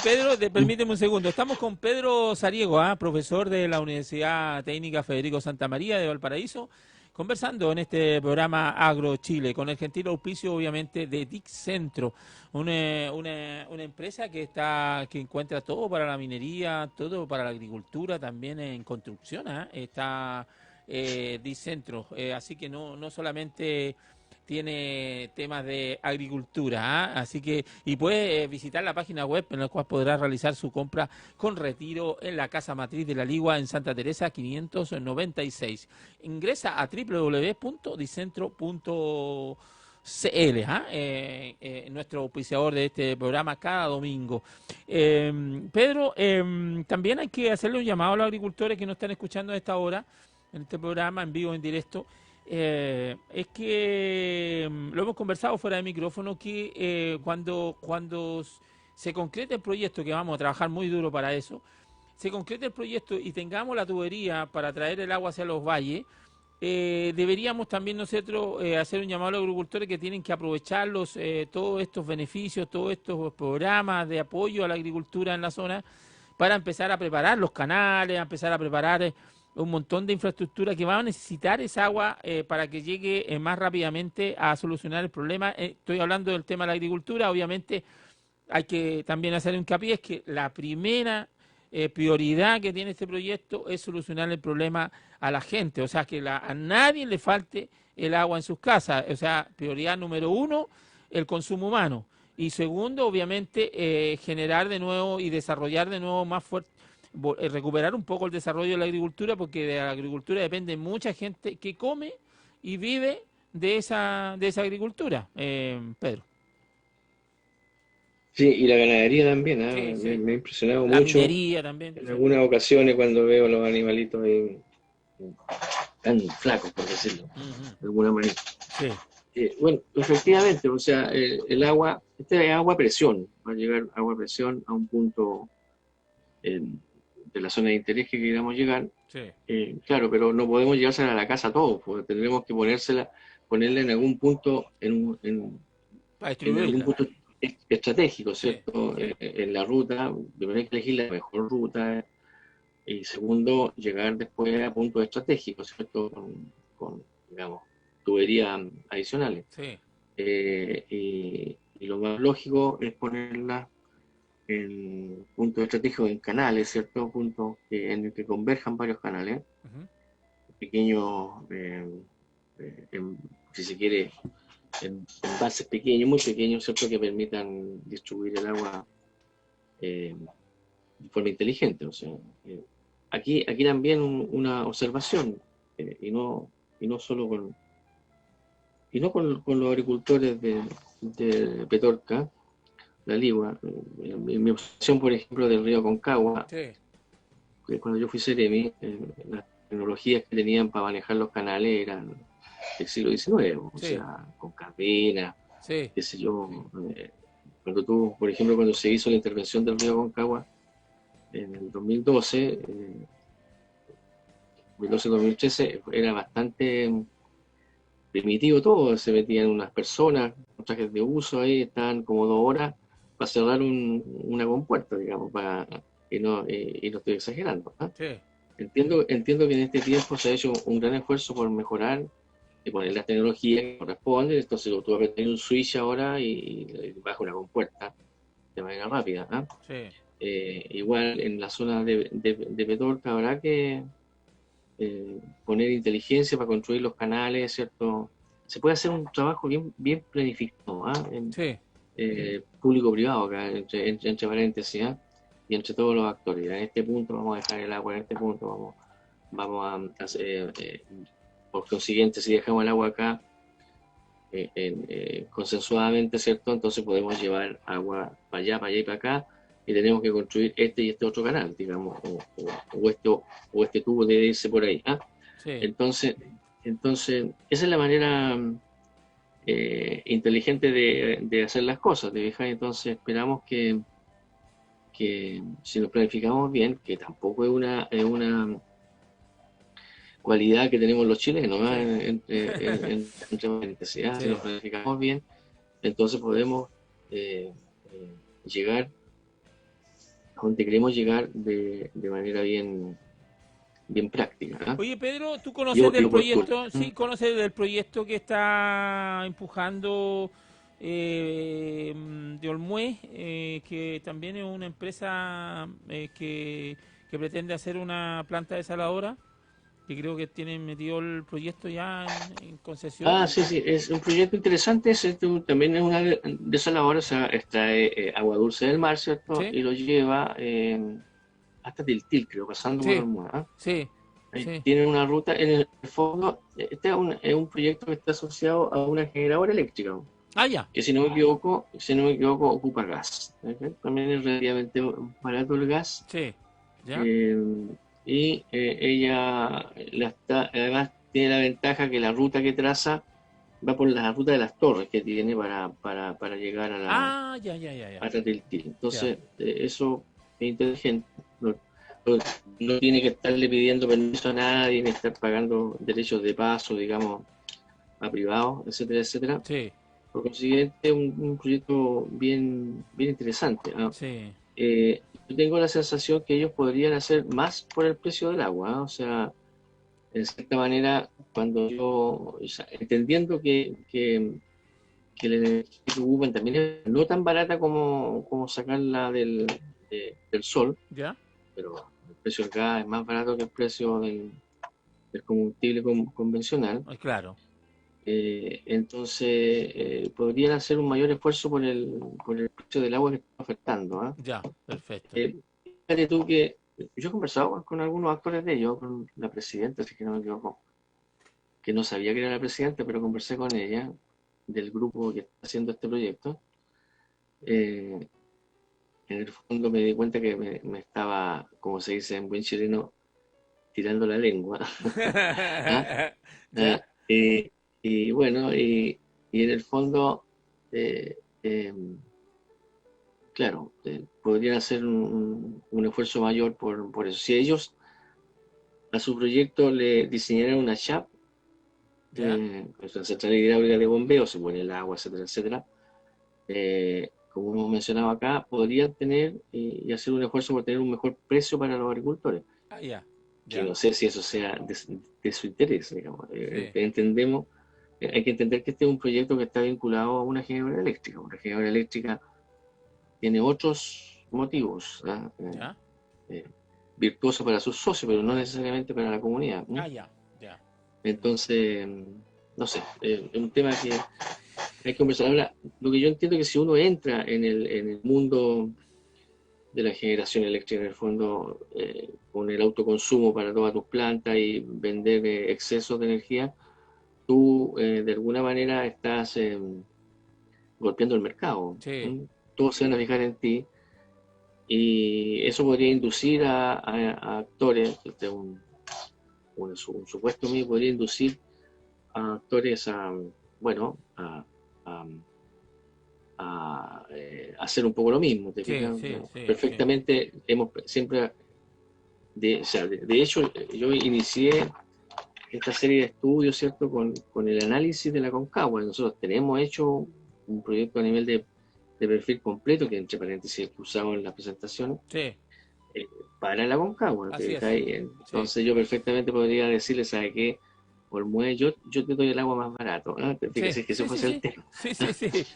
Pedro, permíteme un segundo. Estamos con Pedro Sariego, profesor de la Universidad Técnica Federico Santa María de Valparaíso, conversando en este programa Agro Chile, con el gentil auspicio, obviamente, de Dicentro, una empresa que encuentra todo para la minería, todo para la agricultura, también en construcción, está Dicentro, así que no solamente tiene temas de agricultura, así que, y puede visitar la página web en la cual podrá realizar su compra con retiro en la Casa Matriz de la Ligua en Santa Teresa 596. Ingresa a www.dicentro.cl, nuestro auspiciador de este programa cada domingo. Pedro, también hay que hacerle un llamado a los agricultores que nos están escuchando a esta hora, en este programa en vivo, en directo. Es que lo hemos conversado fuera de micrófono, que cuando se concrete el proyecto, que vamos a trabajar muy duro para eso, se concrete el proyecto y tengamos la tubería para traer el agua hacia los valles, deberíamos también nosotros hacer un llamado a los agricultores que tienen que aprovechar todos estos beneficios, todos estos programas de apoyo a la agricultura en la zona, para empezar a preparar los canales, a empezar a preparar un montón de infraestructura que va a necesitar esa agua para que llegue más rápidamente a solucionar el problema. Estoy hablando del tema de la agricultura, obviamente hay que también hacer hincapié es que la primera prioridad que tiene este proyecto es solucionar el problema a la gente, o sea, que a nadie le falte el agua en sus casas, o sea, prioridad número uno, el consumo humano, y segundo, obviamente, generar de nuevo y desarrollar de nuevo más fuerte, recuperar un poco el desarrollo de la agricultura, porque de la agricultura depende mucha gente que come y vive de esa agricultura, Pedro. Sí, y la ganadería también, ¿ah? Sí, sí. Me ha impresionado La mucho minería también. en Sí. algunas ocasiones cuando veo los animalitos ahí, tan flacos, por decirlo de alguna manera. Sí. Bueno, efectivamente, o sea, el agua, este es agua a presión, va a llegar agua a presión a un punto de la zona de interés que queramos llegar. Sí. Claro, pero no podemos llevársela a la casa todos, porque tendremos que ponerla en algún punto, Para en algún distribuirla. punto estratégico, Sí. ¿cierto? En la ruta, primero hay que elegir la mejor ruta, y segundo, llegar después a puntos estratégicos, ¿cierto? Digamos, tuberías adicionales. Sí. Y lo más lógico es ponerla en puntos estratégicos, en canales, ¿cierto? Puntos en el que converjan varios canales, pequeños, si se quiere, en bases pequeños, muy pequeños, ¿cierto? Que permitan distribuir el agua de forma inteligente. O sea, aquí también una observación, y no solo con los agricultores de Petorca, la Ligua. Mi observación, por ejemplo, del río Concagua, Sí. que cuando yo fui Seremi, las tecnologías que tenían para manejar los canales eran del siglo XIX, o Sí. sea, con cadenas, Sí. qué sé yo. Por ejemplo, cuando se hizo la intervención del río Concagua en el 2012, 2012-2013, era bastante primitivo todo, se metían unas personas con trajes de uso ahí, estaban como 2 horas para cerrar una compuerta, digamos, y no estoy exagerando. ¿Ah? Sí. Entiendo que en este tiempo se ha hecho un gran esfuerzo por mejorar y poner las tecnologías que corresponden. Entonces tú apretas un switch ahora y baja una compuerta de manera rápida. ¿Ah? Sí. Igual en la zona de Petorca habrá que poner inteligencia para construir los canales, ¿cierto? Se puede hacer un trabajo bien planificado, ¿ah? Sí. Público-privado acá, entre paréntesis, ¿ah? Y entre todos los actores. En este punto vamos a dejar el agua, en este punto vamos a hacer, por consiguiente, si dejamos el agua acá consensuadamente, ¿cierto? Entonces podemos llevar agua para allá y para acá, y tenemos que construir este y este otro canal, digamos, o este tubo debe irse por ahí. ¿Ah? Sí. Entonces, esa es la manera inteligente de hacer las cosas, ¿te fijas? Entonces esperamos que si nos planificamos bien, que tampoco es una cualidad que tenemos los chilenos, ¿no? Entre paréntesis, ¿ah? Sí. Si nos planificamos bien, entonces podemos llegar a donde queremos llegar de manera bien práctica. ¿Ah? Oye, Pedro, ¿tú conoces del oportuna. proyecto? Sí, conoces del proyecto que está empujando de Olmué, que también es una empresa que pretende hacer una planta desaladora, que creo que tienen metido el proyecto ya en concesión. Ah, sí, es un proyecto interesante. También es una desaladora, o sea, extrae agua dulce del mar, ¿cierto? Sí. Y lo lleva hasta Tiltil, creo, pasando por Sí. Olmué. ¿Ah? Sí. Ahí Sí. tienen una ruta. En el fondo, este es un proyecto que está asociado a una generadora eléctrica, Ah, ya. que si no me equivoco, ocupa gas. ¿Ok? También es relativamente barato el gas. Sí. ¿Ya? Y ella además tiene la ventaja que la ruta que traza va por la ruta de las torres que tiene para llegar a Ya. Tiltil. Entonces, eso es inteligente. No tiene que estarle pidiendo permiso a nadie, ni estar pagando derechos de paso, digamos, a privados, etcétera, etcétera. Sí. Por consiguiente, un proyecto bien interesante. ¿Ah? Sí. Yo tengo la sensación que ellos podrían hacer más por el precio del agua, ¿eh? O sea, en cierta manera, cuando yo, o sea, entendiendo que la energía que ocupan también es no tan barata como sacarla del sol, ¿Ya? pero el precio del gas es más barato que el precio del combustible convencional. Claro, Entonces, podrían hacer un mayor esfuerzo por el precio del agua que están ofertando. ¿Ah? ya, perfecto. Fíjate tú que yo he conversado con algunos actores de ellos, con la presidenta, si es que no me equivoco, que no sabía que era la presidenta, pero conversé con ella del grupo que está haciendo este proyecto. Eh, en el fondo me di cuenta que me estaba, como se dice en buen chileno, tirando la lengua. ¿Ah? ¿Ya? Eh, y bueno, y en el fondo, eh, eh, claro, podrían hacer un esfuerzo mayor por eso. Si ellos a su proyecto le diseñaran una CHAP, ¿Ya? pues una central hidráulica de bombeo, se pone el agua, etcétera, etcétera, como hemos mencionado acá, podrían tener y hacer un esfuerzo por tener un mejor precio para los agricultores. Ah, ya, Que ya, no sé si eso sea de su interés, digamos. sí, Entendemos, hay que entender que este es un proyecto que está vinculado a una generadora eléctrica. Una generadora eléctrica tiene otros motivos, ¿ah? ya, Eh, virtuosos para sus socios, pero no necesariamente para la comunidad. ah, ya, ya, Entonces, no sé, es un tema que hay que conversar. Ahora, lo que yo entiendo es que si uno entra en el mundo de la generación eléctrica, en el fondo, con el autoconsumo para todas tus plantas y vender excesos de energía, tú de alguna manera estás golpeando el mercado. sí, Todos se van a fijar en ti y eso podría inducir a actores, este es un supuesto mío, podría inducir a actores a, bueno, a, hacer un poco lo mismo, ¿te sí, fijas? sí, sí, sí, Perfectamente, hemos siempre, o sea, de hecho, yo inicié esta serie de estudios, ¿cierto?, con el análisis de la Concagua. Nosotros tenemos hecho un proyecto a nivel de perfil completo, que entre paréntesis usamos en las presentaciones, sí, eh, para la Concagua. así es, sí, Entonces yo perfectamente podría decirle, ¿sabe qué? Olmué, yo te doy el agua más barato. ¿Ah? sí, Fíjese que ese sí, sí, fuese el sí, tema. sí, sí, sí, sí,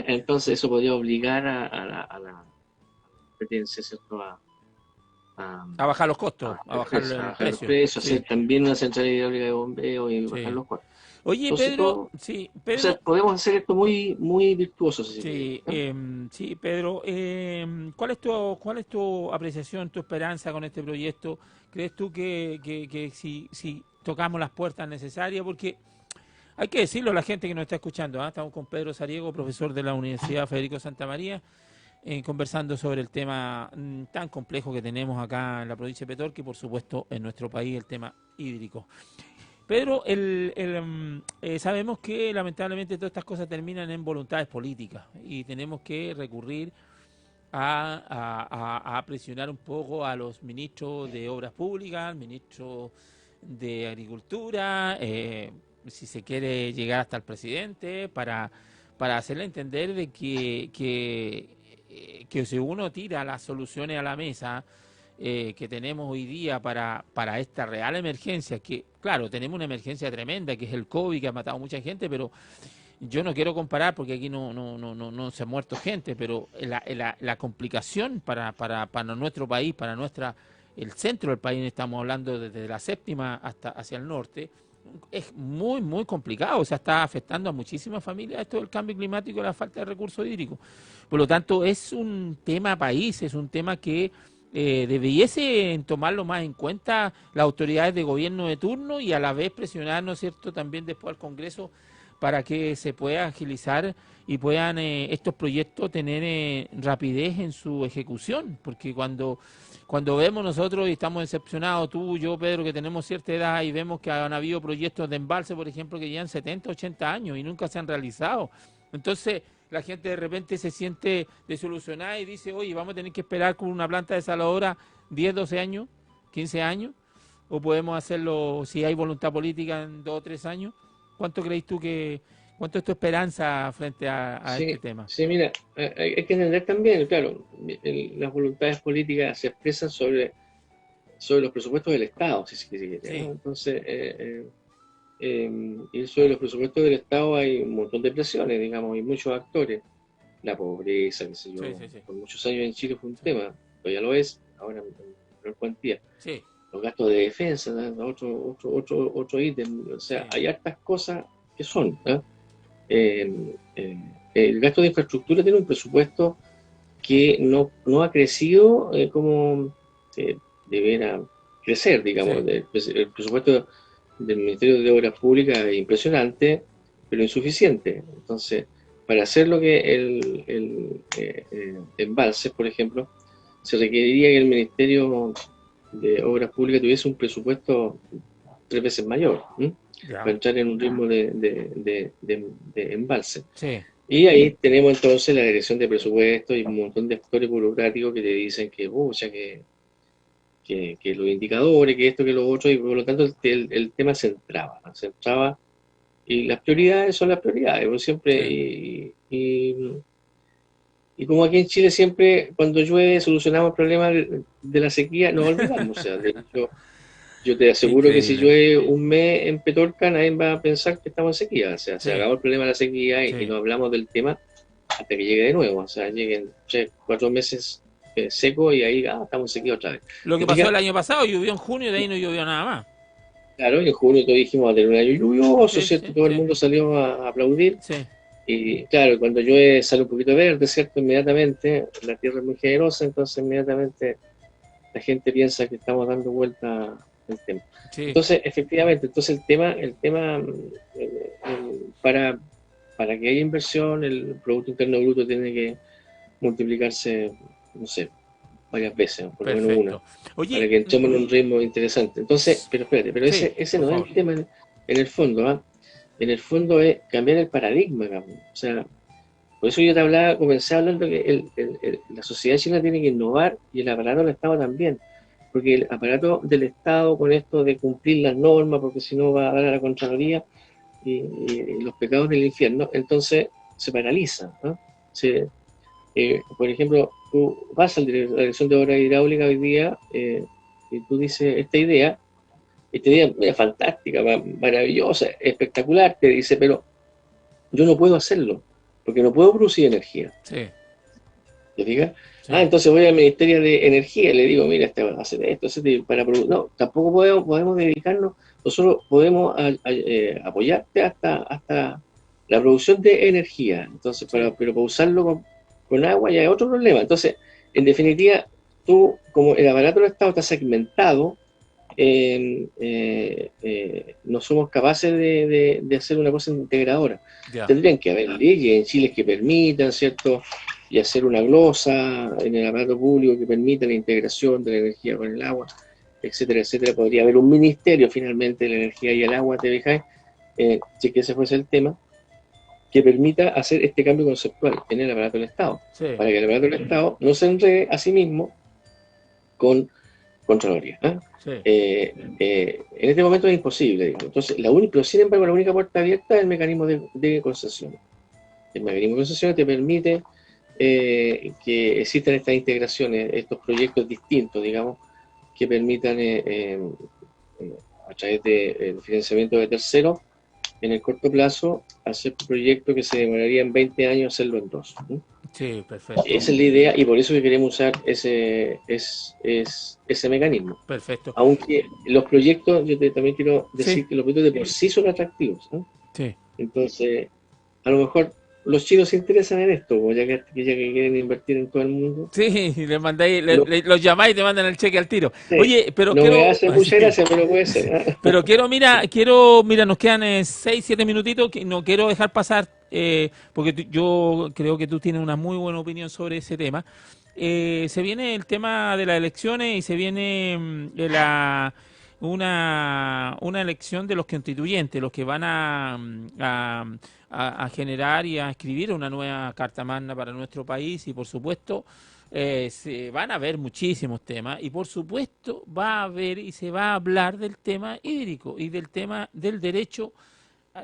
Entonces eso podría obligar a la competencia, ¿cierto? A, a bajar los a costos, bajar a los bajar precios, el precio, hacer sí, también una central hidráulica de bombeo y bajar sí. los costos. Oye, Entonces Pedro, todo, sí, o sea, Pedro, podemos hacer esto muy, muy virtuoso, si se quiere. sí, ¿No? sí, Pedro, cuál es tu apreciación, tu esperanza con este proyecto? ¿Crees tú que si tocamos las puertas necesarias? Porque hay que decirlo a la gente que nos está escuchando, ¿ah? Estamos con Pedro Sariego, profesor de la Universidad Federico Santa María, conversando sobre el tema tan complejo que tenemos acá en la provincia de Petorca y por supuesto en nuestro país, el tema hídrico. Pero sabemos que lamentablemente todas estas cosas terminan en voluntades políticas y tenemos que recurrir a presionar un poco a los ministros de Obras Públicas, al ministro de Agricultura, si se quiere llegar hasta el presidente, para hacerle entender de que si uno tira las soluciones a la mesa, que tenemos hoy día para esta real emergencia, que claro, tenemos una emergencia tremenda, que es el COVID, que ha matado a mucha gente, pero yo no quiero comparar porque aquí no se ha muerto gente, pero la complicación para nuestro país, el centro del país, estamos hablando desde la séptima hasta hacia el norte, es muy, muy complicado. O sea, está afectando a muchísimas familias esto del cambio climático y la falta de recursos hídricos. Por lo tanto, es un tema país, es un tema que debiese tomarlo más en cuenta las autoridades de gobierno de turno y a la vez presionar, ¿no es cierto?, también después al Congreso para que se pueda agilizar y puedan estos proyectos tener rapidez en su ejecución, porque cuando vemos nosotros y estamos decepcionados, tú, yo, Pedro, que tenemos cierta edad y vemos que han habido proyectos de embalse, por ejemplo, que llevan 70, 80 años y nunca se han realizado. Entonces, la gente de repente se siente desilusionada y dice, oye, vamos a tener que esperar con una planta desaladora 10, 12 años, 15 años, o podemos hacerlo si hay voluntad política en 2 o 3 años. ¿Cuánto es tu esperanza frente a este Sí, tema? sí, mira, hay que entender también, claro, las voluntades políticas se expresan sobre los presupuestos del Estado, si se quiere, Sí, ¿no? Entonces, y sobre los presupuestos del Estado hay un montón de presiones, digamos, hay muchos actores. La pobreza, qué sé yo, sí, sí, sí, por muchos años en Chile fue un sí, tema, todavía lo es, ahora en menor cuantía. sí, Los gastos de defensa, ¿no? Otro ítem, o sea, sí, hay hartas cosas que son, ¿no? El gasto de infraestructura tiene un presupuesto que no ha crecido como debiera crecer, digamos. sí, El presupuesto del Ministerio de Obras Públicas es impresionante, pero insuficiente. Entonces, para hacer lo que embalses, por ejemplo, se requeriría que el Ministerio de Obras Públicas tuviese un presupuesto 3 veces mayor, ¿m? Para ya, entrar en un ritmo de embalse. sí, Y ahí tenemos entonces la dirección de presupuesto y un montón de actores burocráticos que te dicen que, pucha, que los indicadores, que esto, que lo otro, y por lo tanto el tema se entraba, ¿no? Se entraba, y las prioridades son las prioridades, pues siempre, sí, y como aquí en Chile siempre, cuando llueve, solucionamos el problema de la sequía, nos olvidamos, o sea, de hecho, yo te aseguro que si increíble, llueve un mes en Petorca, nadie va a pensar que estamos en sequía. O sea, se sí, acabó el problema de la sequía y sí. no hablamos del tema hasta que llegue de nuevo. O sea, lleguen 3, 4 meses seco y ahí estamos en sequía otra vez. Lo que ¿Te pasó fijas? el año pasado, llovió en junio y de ahí no llovió nada más. Claro, en junio todos dijimos a tener un año lluvioso, Sí, ¿cierto? sí, Todo el sí, mundo salió a aplaudir. sí, Y claro, cuando llueve sale un poquito verde, ¿cierto? Inmediatamente, la tierra es muy generosa, entonces inmediatamente la gente piensa que estamos dando vuelta al tema. sí, Entonces, efectivamente, entonces el tema para, para que haya inversión, el Producto Interno Bruto tiene que multiplicarse, no sé, varias veces, por lo menos una, perfecto. para Oye, que entremos en un ritmo interesante. Entonces, pero espérate, pero sí, ese por no es favor. el tema en el fondo, ¿ah? En el fondo es cambiar el paradigma, digamos. O sea, por eso yo te hablaba, comencé hablando que la sociedad chilena tiene que innovar y el aparato del Estado también. Porque el aparato del Estado, con esto de cumplir las normas, porque si no va a dar a la Contraloría y los pecados del infierno, entonces se paraliza, ¿no? Por ejemplo, tú vas a la Dirección de Obras Hidráulicas hoy día y tú dices, esta idea es fantástica, maravillosa, espectacular, te dice, pero yo no puedo hacerlo, porque no puedo producir energía. Sí, ¿Te fijas? sí, Entonces voy al Ministerio de Energía y le digo, mira, hacer esto, para producir. No, tampoco podemos dedicarnos, nosotros podemos apoyarte hasta la producción de energía. Entonces, sí, pero para usarlo con agua ya es otro problema. Entonces, en definitiva, tú, como el aparato del Estado está segmentado, no somos capaces de hacer una cosa integradora. ya, Tendrían que haber leyes en Chile que permitan, ¿cierto? Y hacer una glosa en el aparato público que permita la integración de la energía con el agua, etcétera, etcétera. Podría haber un ministerio finalmente de la energía y el agua, te fijas, si que ese fuese el tema, que permita hacer este cambio conceptual en el aparato del Estado, sí, para que el aparato del Estado no se enrede a sí mismo con Contraloría. sí, En este momento es imposible. Digo. Entonces, pero sin embargo, la única puerta abierta es el mecanismo de concesiones. El mecanismo de concesiones te permite que existan estas integraciones, estos proyectos distintos, digamos, que permitan, a través del financiamiento de terceros, en el corto plazo, hacer un proyecto que se demoraría en 20 años hacerlo en 2. ¿No? sí, perfecto, Esa es la idea y por eso que queremos usar ese mecanismo. perfecto. Aunque los proyectos, también quiero Sí, decir que los proyectos de por sí son atractivos, ¿no? sí. Entonces, a lo mejor los chinos se interesan en esto, ya que quieren invertir en todo el mundo. Sí, le mandáis, No, los llamáis y te mandan el cheque al tiro. sí, Oye, pero no me quiero, hace mucha sí, gracia, pero puede ser. pero mira, nos quedan 6, 7 minutitos, que no quiero dejar pasar, porque yo creo que tú tienes una muy buena opinión sobre ese tema. Se viene el tema de las elecciones y se viene una elección de los constituyentes, los que van a generar y a escribir una nueva Carta Magna para nuestro país y por supuesto se van a ver muchísimos temas y por supuesto va a haber y se va a hablar del tema hídrico y del tema del derecho,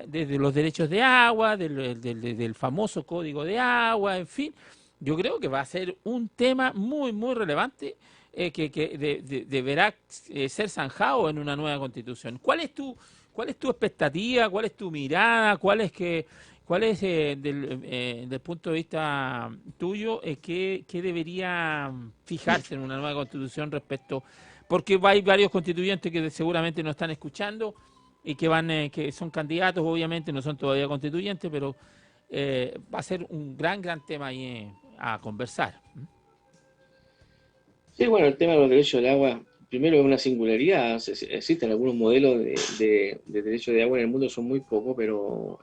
desde los derechos de agua, del famoso código de agua, en fin. Yo creo que va a ser un tema muy, muy relevante deberá ser zanjado en una nueva constitución. ¿Cuál es tu expectativa? ¿Cuál es tu mirada? ¿Cuál es del punto de vista tuyo, qué debería fijarse en una nueva constitución respecto? Porque hay varios constituyentes que seguramente nos están escuchando y que son candidatos, obviamente no son todavía constituyentes, pero va a ser un gran tema ahí a conversar. Sí, bueno, el tema de los derechos del agua, primero es una singularidad. Existen algunos modelos de derechos de agua en el mundo, son muy pocos, pero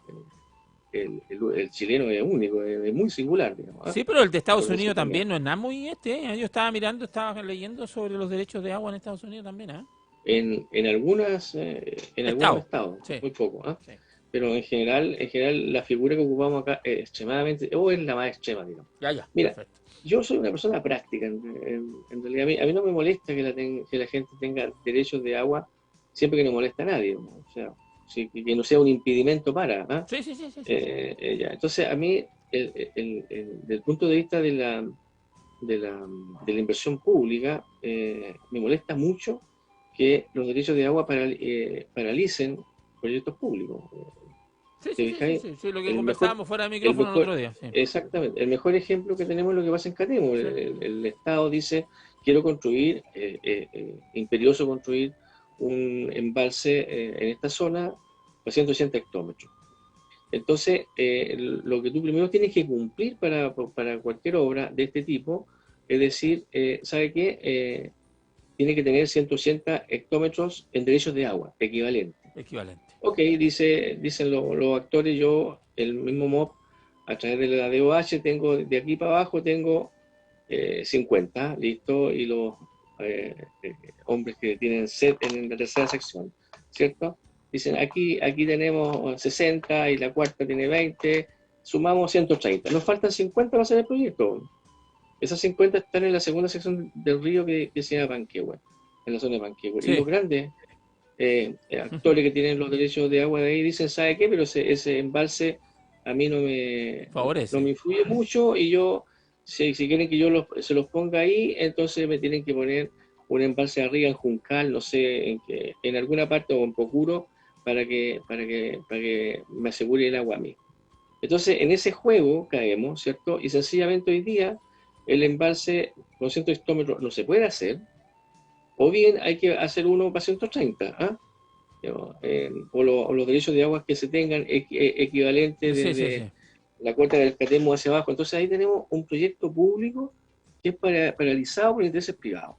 el chileno es único, es muy singular, digamos, ¿eh? Sí, pero el de Estados Por eso Unidos también. también no es nada muy Yo estaba leyendo sobre los derechos de agua en Estados Unidos también, ¿eh? En algunos Estado, estados, sí, muy poco, ¿eh? sí. Pero en general la figura que ocupamos acá es extremadamente, o es la más extrema, digamos. Ya, Mira, perfecto. yo soy una persona práctica, en realidad a mí no me molesta que la gente tenga derechos de agua siempre que no molesta a nadie, ¿no? O sea, sí, que no sea un impedimento para, ¿ah? Sí. Ya. Entonces, a mí, desde el punto de vista de la inversión pública, me molesta mucho que los derechos de agua paralicen proyectos públicos. ¿Te fijáis? Sí, lo que El mejor, conversábamos fuera de el micrófono el mejor, otro día. Sí. exactamente, el mejor ejemplo que tenemos es lo que pasa en Catemo. Sí. El Estado dice, quiero construir, imperioso construir un embalse en esta zona a 180 hectómetros. Entonces, lo que tú primero tienes que cumplir para cualquier obra de este tipo, es decir, ¿sabe qué? Tiene que tener 180 hectómetros en derechos de agua, equivalente. Equivalente. Ok, dicen los actores, yo, el mismo MOP, a través de la DOH, tengo, de aquí para abajo, tengo 50, listo, y los hombres que tienen set en la tercera sección, ¿cierto? Dicen, aquí tenemos 60 y la cuarta tiene 20, sumamos 130. Nos faltan 50 para hacer el proyecto. Esas 50 están en la segunda sección del río que se llama Panquehue, en la zona de Panquehue. Y Sí. los grandes actores que tienen los derechos de agua de ahí dicen, ¿sabe qué? Pero ese embalse a mí Favorece. no me influye mucho y yo, si quieren que yo se los ponga ahí, entonces me tienen que poner un embalse arriba en Juncal, no sé, en alguna parte o en Pocuro, para que me asegure el agua a mí. Entonces, en ese juego caemos, ¿cierto? Y sencillamente hoy día el embalse con 100 hectómetros no se puede hacer, o bien hay que hacer uno para 130, ¿ah? O los derechos de aguas que se tengan equivalentes Sí. desde la cuota del Catemo hacia abajo. Entonces ahí tenemos un proyecto público que es paralizado por intereses privados.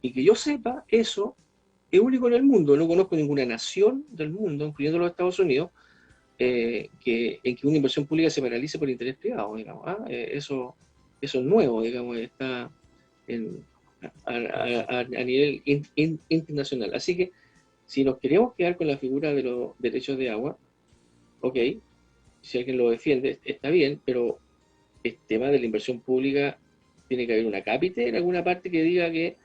Y que yo sepa, eso es único en el mundo. No conozco ninguna nación del mundo, incluyendo los Estados Unidos, en que una inversión pública se paralice por interés privado, digamos. ¿Ah? Eso es nuevo, digamos, está a nivel internacional. Así que si nos queremos quedar con la figura de los derechos de agua, ok, si alguien lo defiende, está bien, pero el tema de la inversión pública tiene que haber una cápite en alguna parte que diga que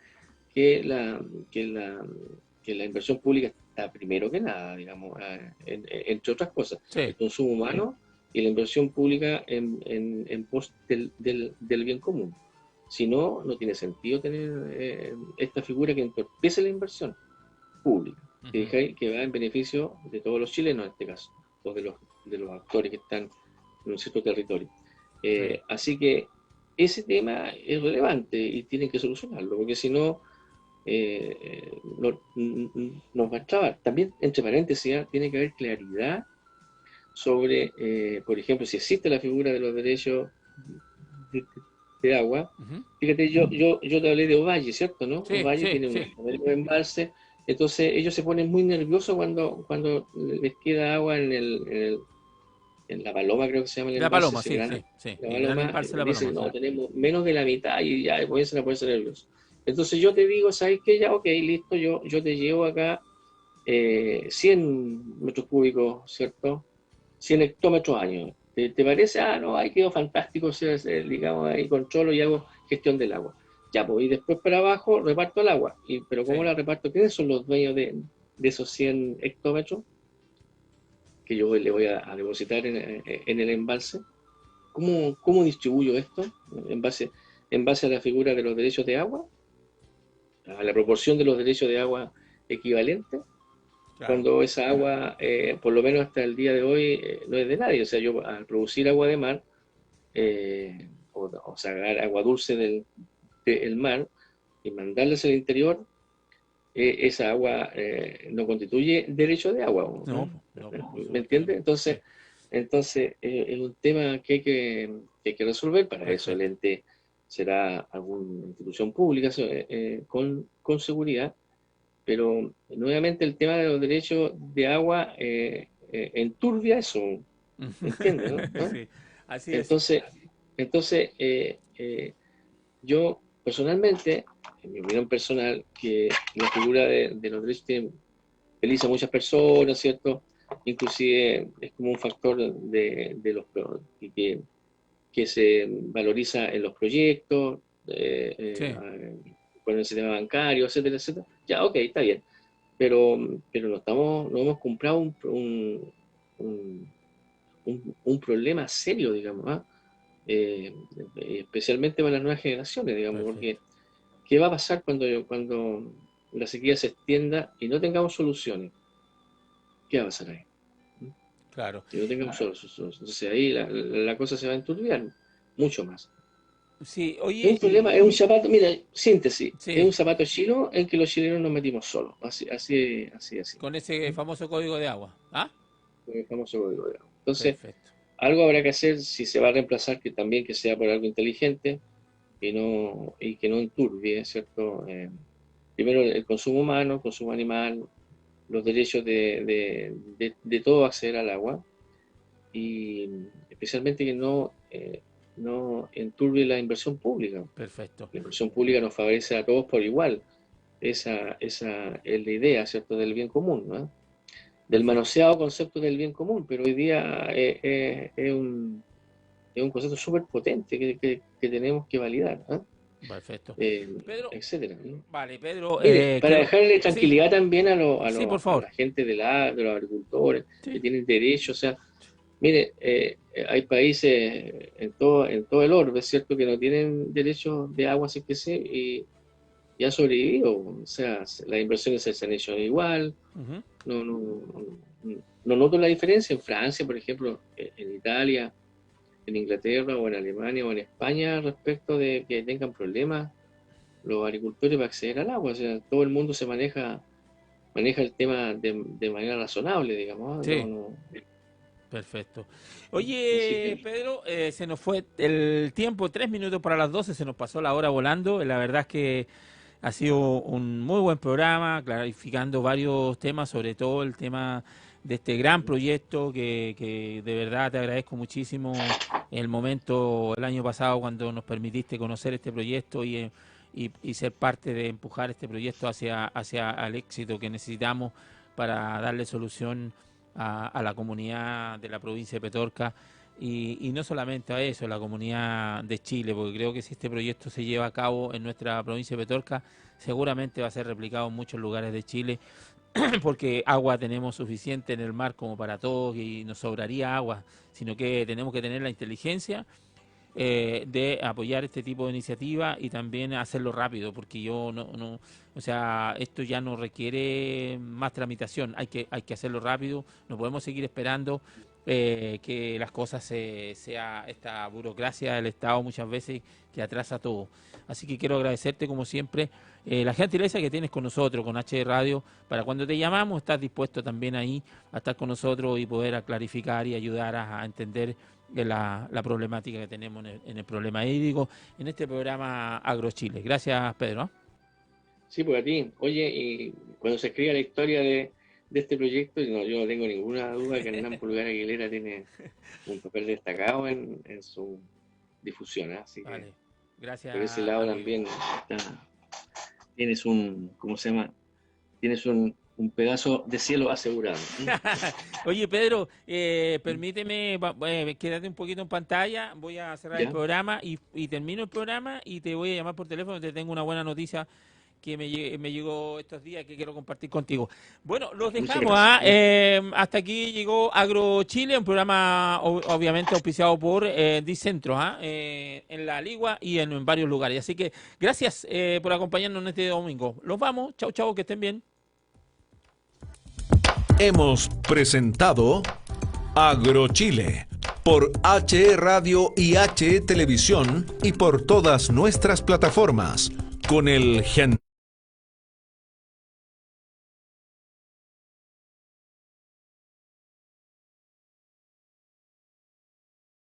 la, que la, que la inversión pública está primero que nada, digamos, entre otras cosas. Sí. El consumo humano y la inversión pública en pos del bien común. Si no, no tiene sentido tener esta figura que entorpece la inversión pública, que va en beneficio de todos los chilenos en este caso, o de los actores que están en un cierto territorio. Sí. Así que ese tema es relevante y tienen que solucionarlo, porque si no, nos va a trabar. También, entre paréntesis, tiene que haber claridad sobre, por ejemplo, si existe la figura de los derechos de agua. Fíjate, yo te hablé de Ovalle, ¿cierto? ¿No? Sí, Ovalle tiene un embalse, entonces ellos se ponen muy nerviosos cuando les queda agua en la Paloma, creo que se llama el La embalse Paloma, ese sí. La El gran Paloma, embalse de la dicen, Paloma. no, tenemos menos de la mitad y ya comienzan a ponerse nerviosos. Entonces yo te digo, ¿sabes qué? Ya, ok, listo, yo te llevo acá 100 metros cúbicos, ¿cierto? 100 hectómetros año. ¿Te parece? Ah, no, ahí quedó fantástico, digamos, ahí controlo y hago gestión del agua. Ya, pues, y después para abajo reparto el agua. Pero ¿cómo la reparto? ¿Quiénes son los dueños de esos 100 hectómetros que yo le voy a depositar en el embalse? ¿Cómo distribuyo esto en base a la figura de los derechos de agua? a la proporción de los derechos de agua equivalentes, Claro. cuando esa agua, por lo menos hasta el día de hoy, no es de nadie. O sea, yo al producir agua de mar, o sacar agua dulce del mar y mandarlas al interior, esa agua no constituye derecho de agua, No, ¿no? no, por supuesto ¿Me que entiendes? no. Entonces, Sí, es un tema que hay que resolver. Para eso el perfecto. ente será alguna institución pública con seguridad, pero nuevamente el tema de los derechos de agua enturbia eso, ¿me entiendes, no? ¿Ah? Sí, así es. Entonces, entonces, yo personalmente, en mi opinión personal, que la figura de los derechos tiene feliz a muchas personas, ¿cierto? Inclusive es como un factor de los que se valoriza en los proyectos, Sí, con el sistema bancario, etcétera, etcétera. Ya, ok, está bien. Pero no hemos comprado un, un problema serio, digamos, ¿ah? Eh, Especialmente para las nuevas generaciones, digamos, porque perfecto. ¿qué va a pasar cuando la sequía se extienda y no tengamos soluciones? ¿Qué va a pasar ahí? Claro. Si no tengamos soluciones. Entonces ahí la cosa se va a enturbiar mucho más. Sí, Es un oye, problema, es un zapato, mira, síntesis, es sí, un zapato chino en que los chilenos nos metimos solos, así, con ese famoso código de agua. ¿Ah? con el famoso código de agua. Entonces, Perfecto. algo habrá que hacer si se va a reemplazar, que también que sea por algo inteligente y que no enturbie, ¿cierto? Primero el consumo humano, el consumo animal, los derechos de todo acceder al agua y especialmente que no enturbie la inversión pública. Perfecto. La inversión pública nos favorece a todos por igual. Esa es la idea, ¿cierto?, del bien común, ¿no? Del Perfecto. manoseado concepto del bien común, pero hoy día es un concepto súper potente que tenemos que validar, ¿no? Perfecto. Eh, Pedro, Etcétera, ¿no? vale, Pedro, Mire, para quiero. dejarle Sí, tranquilidad también sí, por a favor. la gente de los agricultores que Sí. tienen derecho, o sea, mire, hay países en todo el orbe, es cierto, que no tienen derecho de agua, así que sí, y han sobrevivido. O sea, las inversiones se han hecho igual. Ujú. No noto la diferencia en Francia, por ejemplo, en Italia, en Inglaterra o en Alemania o en España respecto de que tengan problemas los agricultores para acceder al agua. O sea, todo el mundo maneja el tema de manera razonable, digamos, ¿no? Sí, No, perfecto. así Oye, que Pedro, se nos fue el tiempo, 3 minutos para las 12, se nos pasó la hora volando. La verdad es que ha sido un muy buen programa, clarificando varios temas, sobre todo el tema de este gran proyecto que de verdad te agradezco muchísimo el momento el año pasado cuando nos permitiste conocer este proyecto y ser parte de empujar este proyecto hacia el éxito que necesitamos para darle solución a la comunidad de la provincia de Petorca y no solamente a eso, la comunidad de Chile, porque creo que si este proyecto se lleva a cabo en nuestra provincia de Petorca, seguramente va a ser replicado en muchos lugares de Chile, porque agua tenemos suficiente en el mar como para todos y nos sobraría agua, sino que tenemos que tener la inteligencia de apoyar este tipo de iniciativa y también hacerlo rápido, porque o sea, esto ya no requiere más tramitación, hay que hacerlo rápido, no podemos seguir esperando que las cosas sea esta burocracia del Estado muchas veces que atrasa todo. Así que quiero agradecerte como siempre la gentileza que tienes con nosotros, con H Radio, para cuando te llamamos estás dispuesto también ahí a estar con nosotros y poder clarificar y ayudar a entender la problemática que tenemos en el problema hídrico en este programa AgroChile. Gracias, Pedro. ¿Eh? sí, pues a ti. Oye, y cuando se escriba la historia de este proyecto, yo no tengo ninguna duda que Hernán Pulgar Aguilera tiene un papel destacado en su difusión, ¿eh? Así que Vale, gracias, por ese lado amigo. también tienes ¿cómo se llama? Tienes un pedazo de cielo asegurado. Oye, Pedro, permíteme, quédate un poquito en pantalla, voy a cerrar el ¿Ya? programa y termino el programa y te voy a llamar por teléfono, te tengo una buena noticia que me llegó estos días que quiero compartir contigo. Bueno, los Muchas dejamos. Hasta aquí llegó AgroChile, un programa obviamente auspiciado por Dicentro, en La Ligua y en varios lugares. Así que gracias por acompañarnos en este domingo. Los vamos. Chau, chau, que estén bien. Hemos presentado AgroChile por HE Radio y HE Televisión y por todas nuestras plataformas con el